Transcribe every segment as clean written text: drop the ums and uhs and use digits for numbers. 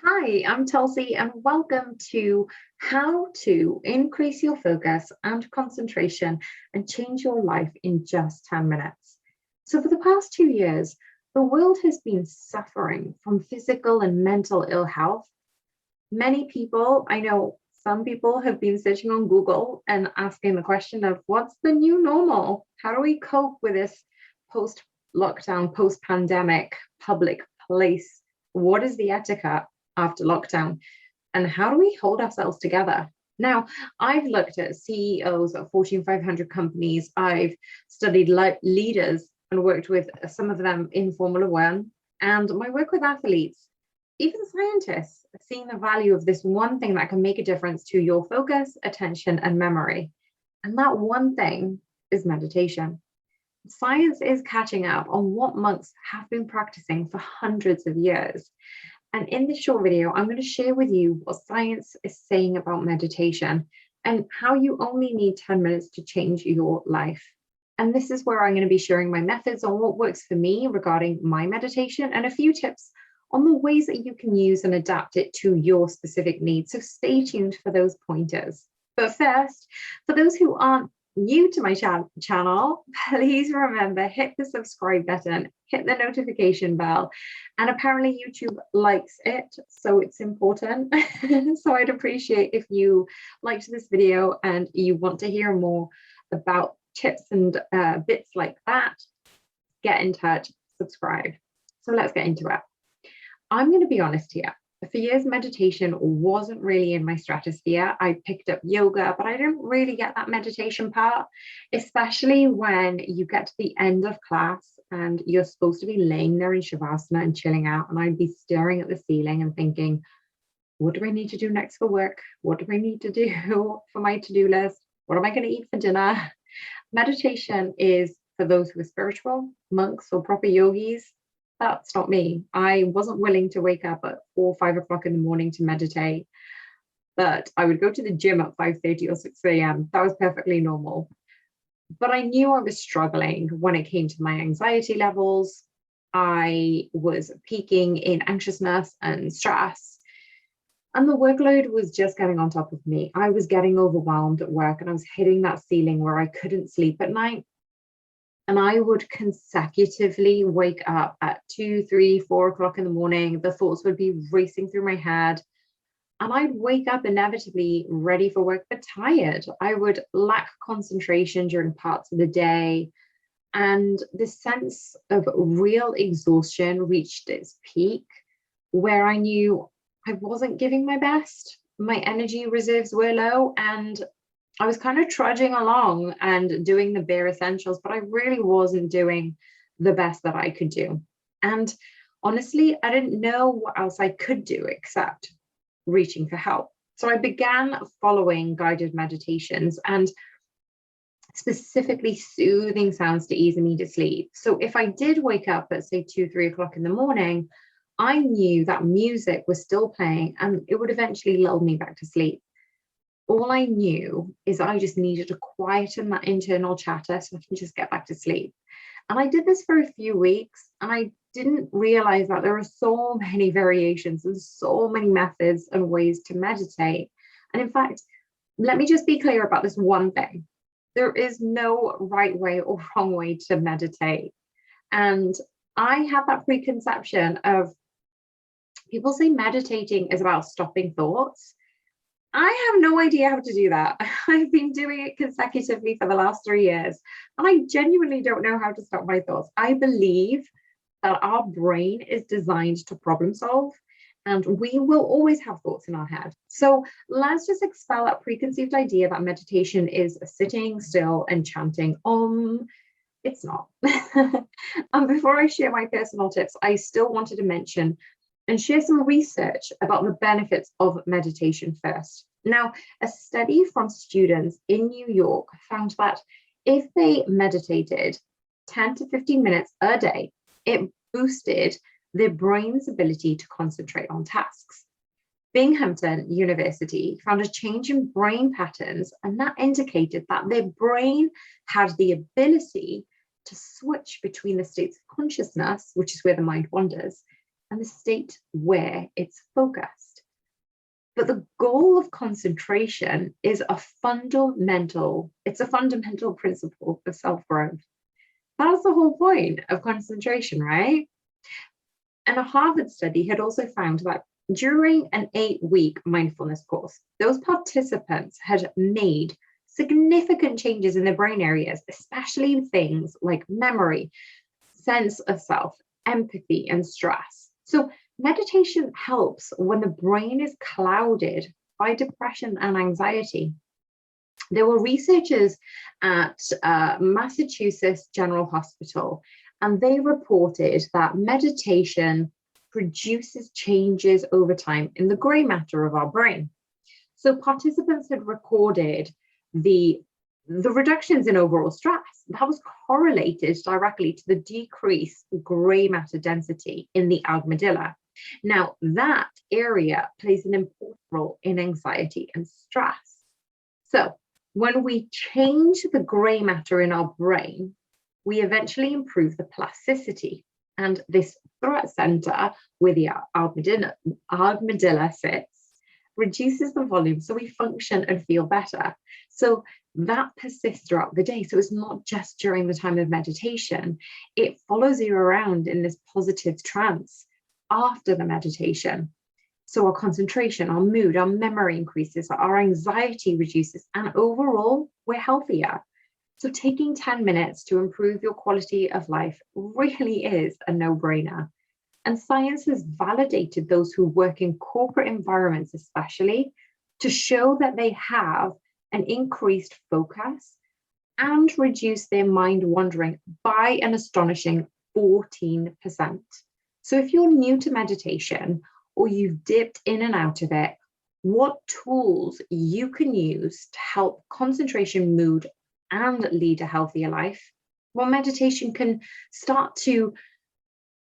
Hi, I'm Tulsi, and welcome to How to Increase Your Focus and Concentration and Change Your Life in Just 10 Minutes. So, for the past 2 years, the world has been suffering from physical and mental ill health. Many people, I know some people have been searching on Google and asking the question of what's the new normal? How do we cope with this post lockdown, post pandemic public place? What is the etiquette after lockdown? And how do we hold ourselves together? Now, I've looked at CEOs of Fortune 500 companies. I've studied leaders and worked with some of them in Formula One. And my work with athletes, even scientists, seeing the value of this one thing that can make a difference to your focus, attention, and memory. And that one thing is meditation. Science is catching up on what monks have been practicing for hundreds of years. And in this short video, I'm going to share with you what science is saying about meditation and how you only need 10 minutes to change your life. And this is where I'm going to be sharing my methods on what works for me regarding my meditation and a few tips on the ways that you can use and adapt it to your specific needs. So stay tuned for those pointers. But first, for those who aren't new to my channel, please remember, hit the subscribe button, hit the notification bell, and apparently YouTube likes it, so it's important. So I'd appreciate if you liked this video and you want to hear more about tips and bits like that. Get in touch, subscribe. So let's get into it. I'm going to be honest here. For years, meditation wasn't really in my stratosphere. I picked up yoga, but I didn't really get that meditation part, especially when you get to the end of class and you're supposed to be laying there in Shavasana and chilling out. And I'd be staring at the ceiling and thinking, what do I need to do next for work? What do I need to do for my to-do list? What am I going to eat for dinner? Meditation is for those who are spiritual, monks, or proper yogis. That's not me. I wasn't willing to wake up at 4 or 5 o'clock in the morning to meditate, but I would go to the gym at 5:30 or 6 a.m. That was perfectly normal. But I knew I was struggling when it came to my anxiety levels. I was peaking in anxiousness and stress, and the workload was just getting on top of me. I was getting overwhelmed at work and I was hitting that ceiling where I couldn't sleep at night. And I would consecutively wake up at 2, 3, 4 o'clock in the morning. The thoughts would be racing through my head. And I'd wake up inevitably ready for work, but tired. I would lack concentration during parts of the day. And the sense of real exhaustion reached its peak, where I knew I wasn't giving my best. My energy reserves were low, and I was kind of trudging along and doing the bare essentials, but I really wasn't doing the best that I could do. And honestly, I didn't know what else I could do except reaching for help. So I began following guided meditations and specifically soothing sounds to ease me to sleep. So if I did wake up at, say, 2, 3 o'clock in the morning, I knew that music was still playing and it would eventually lull me back to sleep. All I knew is I just needed to quieten that internal chatter so I can just get back to sleep. And I did this for a few weeks, and I didn't realize that there are so many variations and so many methods and ways to meditate. And in fact, let me just be clear about this one thing. There is no right way or wrong way to meditate. And I had that preconception of people say meditating is about stopping thoughts. I have no idea how to do that. I've been doing it consecutively for the last 3 years, and I genuinely don't know how to stop my thoughts. I believe that our brain is designed to problem solve, and we will always have thoughts in our head. So let's just expel that preconceived idea that meditation is sitting still and chanting Om. It's not. And before I share my personal tips, I still wanted to mention and share some research about the benefits of meditation first. Now, a study from students in New York found that if they meditated 10 to 15 minutes a day, it boosted their brain's ability to concentrate on tasks. Binghamton University found a change in brain patterns, and that indicated that their brain had the ability to switch between the states of consciousness, which is where the mind wanders, and the state where it's focused. But the goal of concentration is it's a fundamental principle of self-growth. That's the whole point of concentration, right? And a Harvard study had also found that during an 8-week mindfulness course, those participants had made significant changes in their brain areas, especially in things like memory, sense of self, empathy, and stress. So meditation helps when the brain is clouded by depression and anxiety. There were researchers at Massachusetts General Hospital, and they reported that meditation produces changes over time in the gray matter of our brain. So participants had recorded the reductions in overall stress that was correlated directly to the decreased gray matter density in the amygdala. Now, that area plays an important role in anxiety and stress. So when we change the gray matter in our brain, we eventually improve the plasticity. And this threat center where the amygdala sits reduces the volume so we function and feel better. So that persists throughout the day. So it's not just during the time of meditation, it follows you around in this positive trance after the meditation. So our concentration, our mood, our memory increases, our anxiety reduces, and overall, we're healthier. So taking 10 minutes to improve your quality of life really is a no-brainer. And science has validated those who work in corporate environments, especially, to show that they have an increased focus and reduce their mind wandering by an astonishing 14%. So if you're new to meditation or you've dipped in and out of it, what tools you can use to help concentration, mood, and lead a healthier life? Well, meditation can start to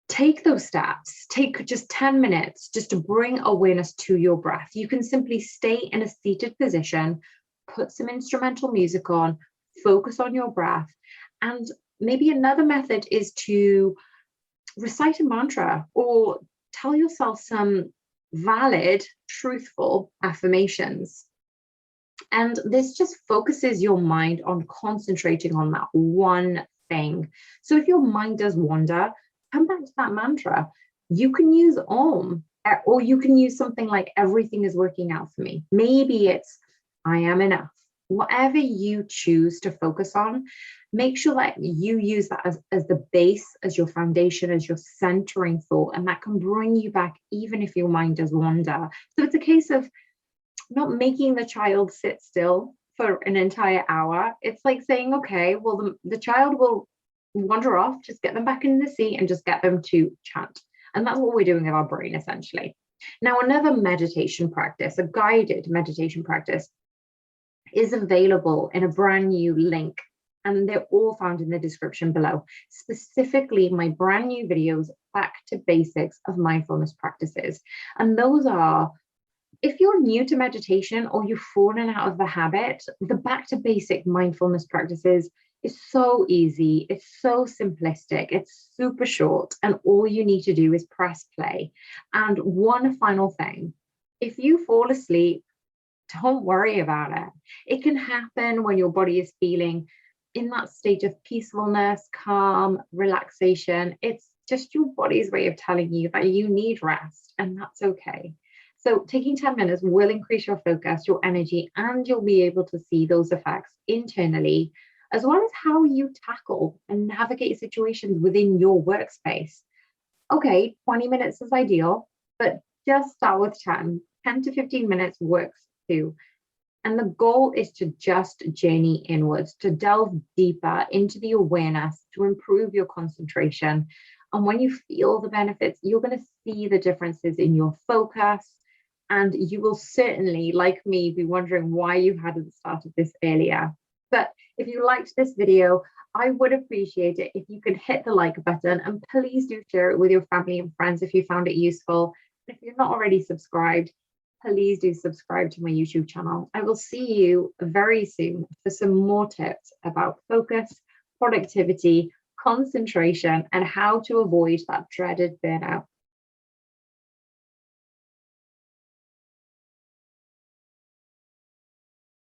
take those steps. Take just 10 minutes just to bring awareness to your breath. You can simply stay in a seated position, put some instrumental music on, focus on your breath. And maybe another method is to recite a mantra or tell yourself some valid, truthful affirmations. And this just focuses your mind on concentrating on that one thing. So if your mind does wander, come back to that mantra. You can use Om, or you can use something like everything is working out for me. Maybe it's I am enough. Whatever you choose to focus on, make sure that you use that as the base, as your foundation, as your centering thought, and that can bring you back even if your mind does wander. So it's a case of not making the child sit still for an entire hour. It's like saying, okay, well, the child will wander off, just get them back in the seat and just get them to chant. And that's what we're doing with our brain, essentially. Now, another meditation practice, a guided meditation practice, is available in a brand new link, and they're all found in the description below. Specifically, my brand new videos, Back to Basics of Mindfulness Practices. And those are, if you're new to meditation or you've fallen out of the habit, the Back to Basic Mindfulness Practices is so easy. It's so simplistic. It's super short. And all you need to do is press play. And one final thing, if you fall asleep, don't worry about it. It can happen when your body is feeling in that state of peacefulness, calm, relaxation. It's just your body's way of telling you that you need rest, and that's okay. So taking 10 minutes will increase your focus, your energy, and you'll be able to see those effects internally, as well as how you tackle and navigate situations within your workspace. Okay, 20 minutes is ideal, but just start with 10 to 15 minutes works too. And the goal is to just journey inwards, to delve deeper into the awareness, to improve your concentration. And when you feel the benefits, you're going to see the differences in your focus. And you will certainly, like me, be wondering why you hadn't started this earlier. But if you liked this video, I would appreciate it if you could hit the like button, and please do share it with your family and friends if you found it useful. If you're not already subscribed, please do subscribe to my YouTube channel. I will see you very soon for some more tips about focus, productivity, concentration, and how to avoid that dreaded burnout.